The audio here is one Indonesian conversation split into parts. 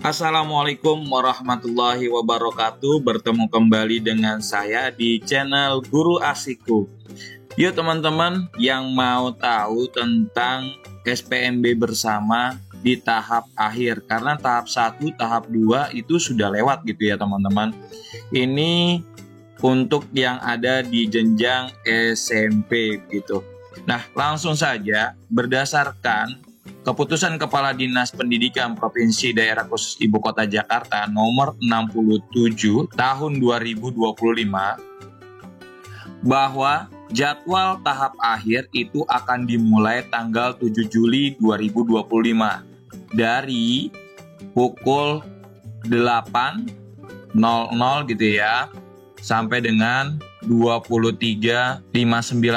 Assalamualaikum warahmatullahi wabarakatuh. Bertemu kembali dengan saya di channel Guru Asikku. Yuk teman-teman yang mau tahu tentang SPMB bersama di tahap akhir. Karena tahap 1, tahap 2 itu sudah lewat gitu ya teman-teman. Ini untuk yang ada di jenjang SMP gitu. Nah, langsung saja berdasarkan Keputusan Kepala Dinas Pendidikan Provinsi Daerah Khusus Ibu Kota Jakarta nomor 67 tahun 2025 bahwa jadwal tahap akhir itu akan dimulai tanggal 7 Juli 2025 dari pukul 8.00 gitu ya sampai dengan 23.59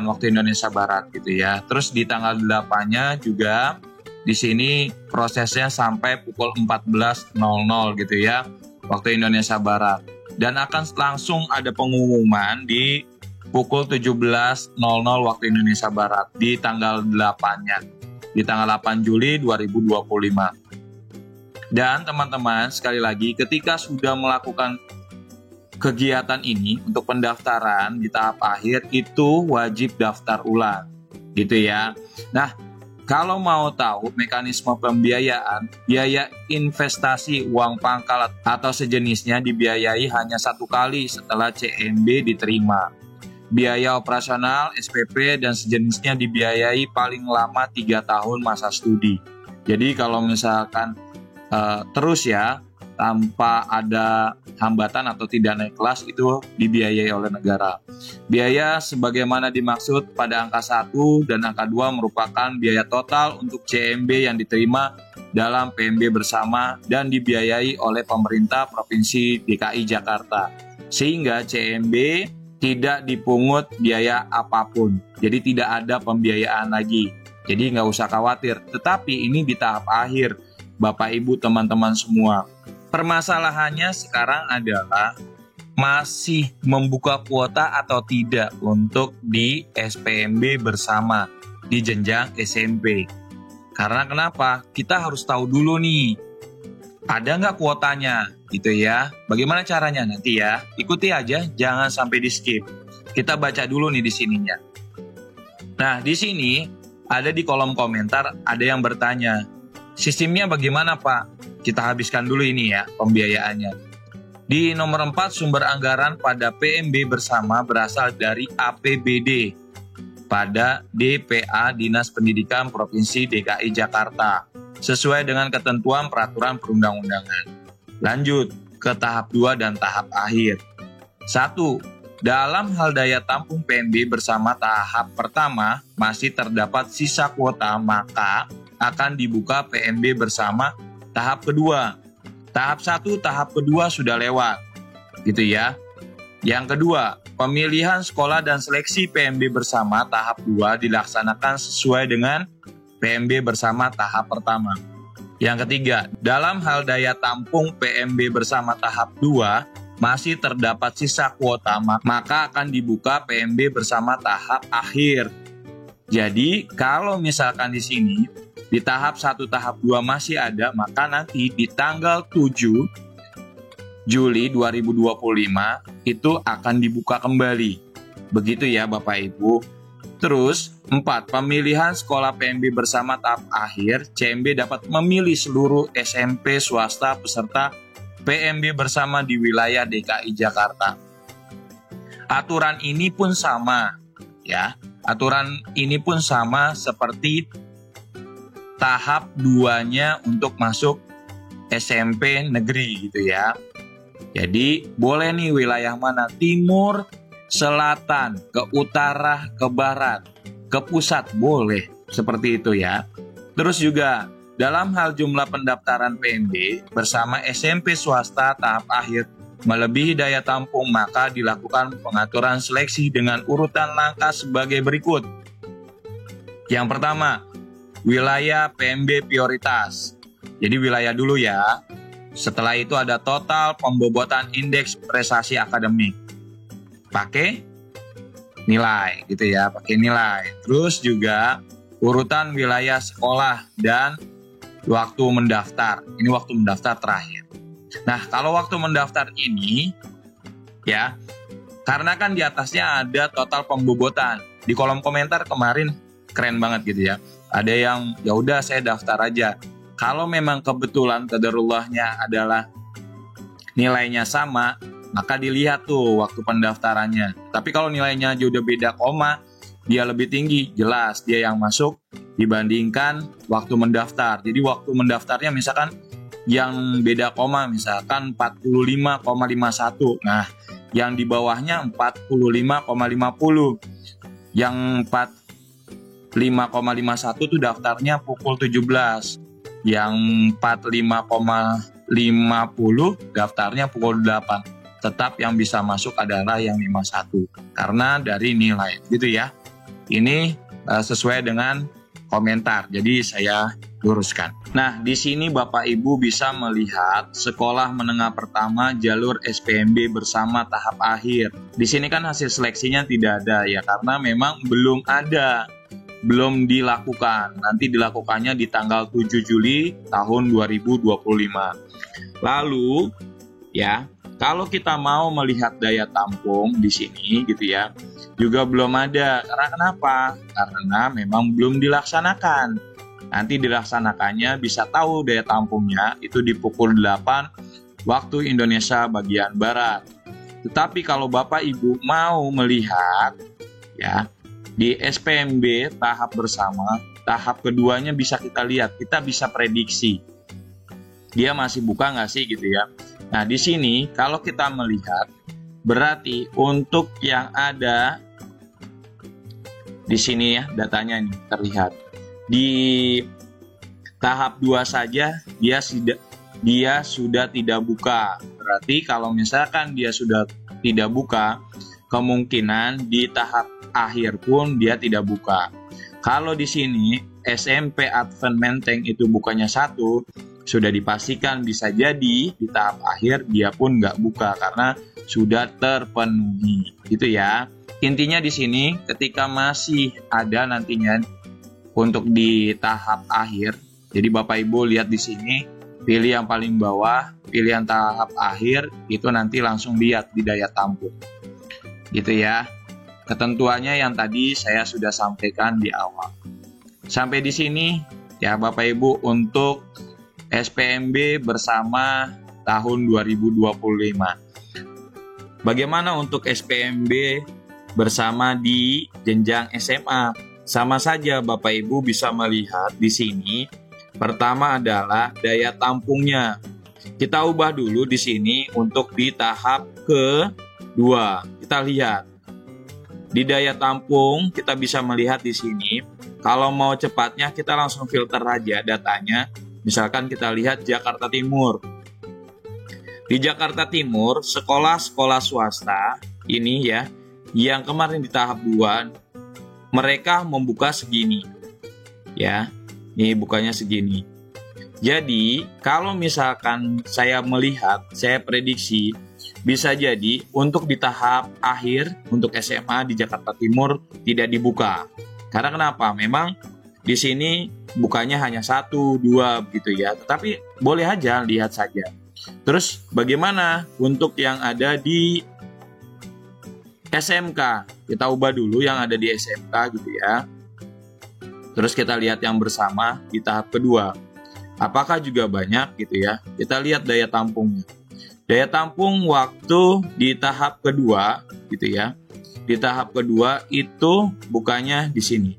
waktu Indonesia Barat gitu ya. Terus di tanggal 8-nya juga di sini prosesnya sampai pukul 14.00 gitu ya, waktu Indonesia Barat. Dan akan langsung ada pengumuman di pukul 17.00 waktu Indonesia Barat di tanggal 8-nya, di tanggal 8 Juli 2025. Dan teman-teman, sekali lagi, ketika sudah melakukan kegiatan ini untuk pendaftaran di tahap akhir, itu wajib daftar ulang, gitu ya. Nah, kalau mau tahu mekanisme pembiayaan, biaya investasi uang pangkal atau sejenisnya dibiayai hanya 1 kali setelah CMB diterima. Biaya operasional, SPP, dan sejenisnya dibiayai paling lama 3 tahun masa studi. Jadi kalau misalkan terus ya, tanpa ada hambatan atau tidak naik kelas, itu dibiayai oleh negara. Biaya sebagaimana dimaksud pada angka 1 dan angka 2 merupakan biaya total untuk CMB yang diterima dalam PMB bersama dan dibiayai oleh pemerintah Provinsi DKI Jakarta. Sehingga CMB tidak dipungut biaya apapun. Jadi tidak ada pembiayaan lagi. Jadi nggak usah khawatir. Tetapi ini di tahap akhir, Bapak Ibu teman-teman semua. Permasalahannya sekarang adalah masih membuka kuota atau tidak untuk di SPMB bersama di jenjang SMP. Karena kenapa? Kita harus tahu dulu nih, ada nggak kuotanya gitu ya. Bagaimana caranya nanti ya? Ikuti aja, jangan sampai di skip. Kita baca dulu nih di sininya. Nah, di sini ada di kolom komentar ada yang bertanya, sistemnya bagaimana Pak? Kita habiskan dulu ini ya pembiayaannya. Di nomor 4, sumber anggaran pada PMB bersama berasal dari APBD pada DPA Dinas Pendidikan Provinsi DKI Jakarta sesuai dengan ketentuan peraturan perundang-undangan. Lanjut ke tahap 2 dan tahap akhir. 1. Dalam hal daya tampung PMB bersama tahap pertama masih terdapat sisa kuota, maka akan dibuka PMB bersama tahap kedua. Tahap 1, tahap kedua sudah lewat, gitu ya. Yang kedua, pemilihan sekolah dan seleksi PMB bersama tahap 2 dilaksanakan sesuai dengan PMB bersama tahap pertama. Yang ketiga, dalam hal daya tampung PMB bersama tahap 2 masih terdapat sisa kuota, maka akan dibuka PMB bersama tahap akhir. Jadi, kalau misalkan di sini di tahap 1, tahap 2 masih ada, maka nanti di tanggal 7 Juli 2025 itu akan dibuka kembali. Begitu ya Bapak Ibu. Terus 4. Pemilihan sekolah PMB bersama tahap akhir, CMB dapat memilih seluruh SMP swasta peserta PMB bersama di wilayah DKI Jakarta. Aturan ini pun sama ya. Aturan ini pun sama seperti tahap 2-nya untuk masuk SMP negeri gitu ya. Jadi boleh nih wilayah mana, timur, selatan, ke utara, ke barat, ke pusat, boleh seperti itu ya. Terus juga dalam hal jumlah pendaftaran PMB bersama SMP swasta tahap akhir melebihi daya tampung, maka dilakukan pengaturan seleksi dengan urutan langkah sebagai berikut. Yang pertama, wilayah PMB prioritas. Jadi wilayah dulu ya. Setelah itu ada total pembobotan indeks prestasi akademik. Pakai nilai gitu ya, pakai nilai. Terus juga urutan wilayah sekolah dan waktu mendaftar. Ini waktu mendaftar terakhir. Nah, kalau waktu mendaftar ini ya, karena kan di atasnya ada total pembobotan. Di kolom komentar kemarin keren banget gitu ya. Ada yang ya udah saya daftar aja. Kalau memang kebetulan qadarullahnya adalah nilainya sama, maka dilihat tuh waktu pendaftarannya. Tapi kalau nilainya aja udah beda koma, dia lebih tinggi, jelas dia yang masuk dibandingkan waktu mendaftar. Jadi waktu mendaftarnya misalkan yang beda koma misalkan 45,51. Nah, yang di bawahnya 45,50. Yang 45,51 tuh daftarnya pukul 17. Yang 45,50 daftarnya pukul 8. Tetap yang bisa masuk adalah yang 51 karena dari nilai gitu ya. Ini sesuai dengan komentar, jadi saya luruskan. Nah, di sini Bapak Ibu bisa melihat sekolah menengah pertama jalur SPMB bersama tahap akhir. Di sini kan hasil seleksinya tidak ada ya, karena memang belum ada, belum dilakukan. Nanti dilakukannya di tanggal 7 Juli tahun 2025. Lalu ya, kalau kita mau melihat daya tampung di sini gitu ya, juga belum ada. Karena kenapa? Karena memang belum dilaksanakan. Nanti dilaksanakannya bisa tahu daya tampungnya itu di pukul 8 waktu Indonesia bagian Barat. Tetapi kalau Bapak Ibu mau melihat ya di SPMB tahap bersama, tahap keduanya bisa kita lihat, kita bisa prediksi. Dia masih buka nggak sih gitu ya. Nah, di sini kalau kita melihat berarti untuk yang ada di sini ya, datanya ini terlihat. Di tahap 2 saja dia sudah tidak buka. Berarti kalau misalkan dia sudah tidak buka, kemungkinan di tahap akhir pun dia tidak buka. Kalau di sini SMP Advent Menteng itu bukanya 1, sudah dipastikan bisa jadi di tahap akhir dia pun nggak buka karena sudah terpenuhi. Gitu ya. Intinya di sini ketika masih ada nantinya untuk di tahap akhir. Jadi Bapak Ibu lihat di sini, pilih yang paling bawah, pilih yang tahap akhir, itu nanti langsung lihat di daya tampung. Gitu ya. Ketentuannya yang tadi saya sudah sampaikan di awal. Sampai di sini ya Bapak Ibu untuk SPMB bersama tahun 2025. Bagaimana untuk SPMB bersama di jenjang SMA? Sama saja Bapak Ibu bisa melihat di sini. Pertama adalah daya tampungnya. Kita ubah dulu di sini untuk di tahap kedua. Kita lihat. Di daya tampung kita bisa melihat di sini. Kalau mau cepatnya kita langsung filter aja datanya. Misalkan kita lihat Jakarta Timur. Di Jakarta Timur, sekolah-sekolah swasta ini ya, yang kemarin di tahap 2, mereka membuka segini. Ya, ini bukanya segini. Jadi, kalau misalkan saya melihat, saya prediksi, bisa jadi untuk di tahap akhir, untuk SMA di Jakarta Timur tidak dibuka. Karena kenapa? Memang di sini bukanya hanya 1, 2 begitu ya. Tetapi boleh aja lihat saja. Terus bagaimana untuk yang ada di SMK? Kita ubah dulu yang ada di SMK gitu ya. Terus kita lihat yang bersama di tahap kedua. Apakah juga banyak gitu ya? Kita lihat daya tampungnya. Daya tampung waktu di tahap kedua gitu ya. Di tahap kedua itu bukanya di sini.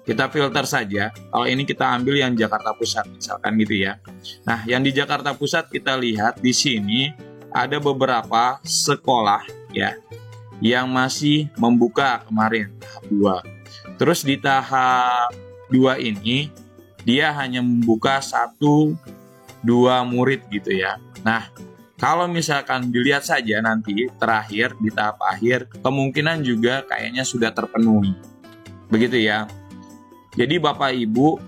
Kita filter saja. Kalau ini kita ambil yang Jakarta Pusat misalkan gitu ya. Nah, yang di Jakarta Pusat kita lihat di sini ada beberapa sekolah ya yang masih membuka kemarin tahap 2. Terus di tahap 2 ini dia hanya membuka 1-2 murid gitu ya. Nah, kalau misalkan dilihat saja nanti terakhir di tahap akhir kemungkinan juga kayaknya sudah terpenuhi. Begitu ya. Jadi Bapak Ibu,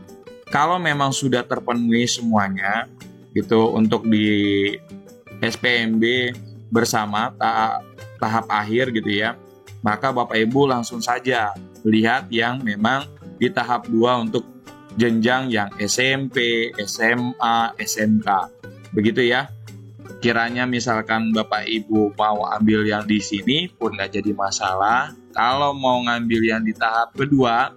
kalau memang sudah terpenuhi semuanya gitu untuk di SPMB bersama tahap akhir gitu ya, maka Bapak Ibu langsung saja lihat yang memang di tahap 2 untuk jenjang yang SMP, SMA, SMK. Begitu ya. Kiranya misalkan Bapak Ibu mau ambil yang di sini pun nggak jadi masalah. Kalau mau ngambil yang di tahap kedua,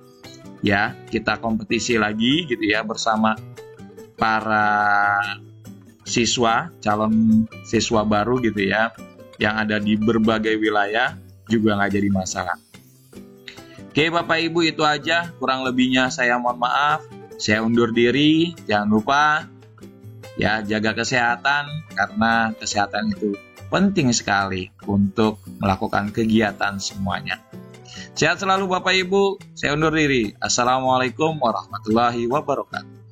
ya kita kompetisi lagi gitu ya bersama para siswa, calon siswa baru gitu ya, yang ada di berbagai wilayah juga nggak jadi masalah. Oke Bapak Ibu, itu aja. Kurang lebihnya saya mohon maaf. Saya undur diri. Jangan lupa ya jaga kesehatan, karena kesehatan itu penting sekali untuk melakukan kegiatan semuanya. Sehat selalu Bapak Ibu. Saya undur diri. Assalamualaikum warahmatullahi wabarakatuh.